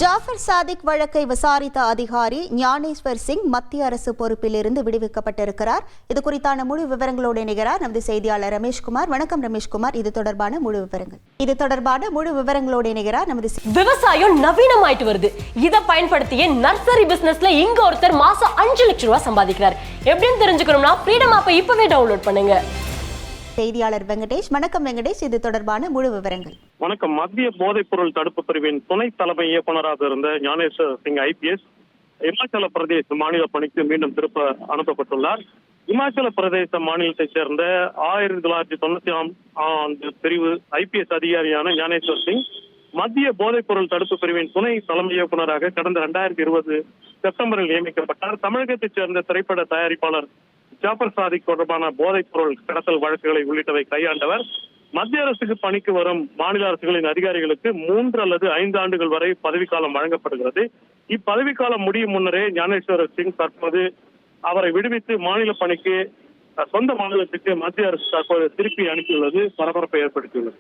ஜாஃபர் சாதிக் வழக்கை விசாரித்த அதிகாரி ஞானேஸ்வர் சிங் மத்திய அரசு பொறுப்பில் இருந்து விடுவிக்கப்பட்டிருக்கிறார். இது குறித்தான முழு விவரங்களோடு இணைகிறார் நமது செய்தியாளர் ரமேஷ்குமார். வணக்கம் ரமேஷ்குமார். இது தொடர்பான முழு விவரங்களோடு இணைகிறார் நமது விவசாயம் நவீனமாயிட்டு வருது. இதை பயன்படுத்திய நர்சரி பிசினஸ்ல இங்க ஒருத்தர் மாசம் 5 லட்சம் ரூபாய் சம்பாதிக்கிறார். எப்படின்னு தெரிஞ்சுக்கணும்னா ஃப்ரீடம் ஆப்பை இப்பவே டவுன்லோட் பண்ணுங்க. செய்தியாளர் வெங்கடேஷ். வணக்கம் வெங்கடேஷ். இது தொடர்பான முழு விவரங்கள். வணக்கம். மத்திய போதைப் பொருள் தடுப்பு பிரிவின் துணை தலைமை இயக்குநராக இருந்த ஞானேஸ்வர் சிங் IPS இமாச்சல பிரதேச மாநில பணிக்கு மீண்டும் திருப்ப அனுப்பப்பட்டுள்ளார். இமாச்சல பிரதேச மாநிலத்தைச் சேர்ந்த 1996 ஆண்டு பிரிவு IPS அதிகாரியான ஞானேஸ்வர் சிங் மத்திய போதைப் பொருள் தடுப்பு பிரிவின் துணை தலைமை இயக்குநராக கடந்த 2020 செப்டம்பரில் நியமிக்கப்பட்டார். தமிழகத்தைச் சேர்ந்த திரைப்பட தயாரிப்பாளர் ஜாஃபர் சாதிக் தொடர்பான போதைப் பொருள் கடத்தல் வழக்குகளை உள்ளிட்டவை கையாண்டவர். மத்திய அரசுக்கு பணிக்கு வரும் மாநில அரசுகளின் அதிகாரிகளுக்கு 3 அல்லது 5 ஆண்டுகள் வரை பதவிக்காலம் வழங்கப்படுகிறது. இப்பதவிக்காலம் முடியும் முன்னரே ஞானேஸ்வர் சிங் தற்போது அவரை விடுவித்து மாநில பணிக்கு சொந்த மாநிலத்துக்கு மத்திய அரசு தற்போது திருப்பி அனுப்பியுள்ளது பரபரப்பை ஏற்படுத்தியுள்ளது.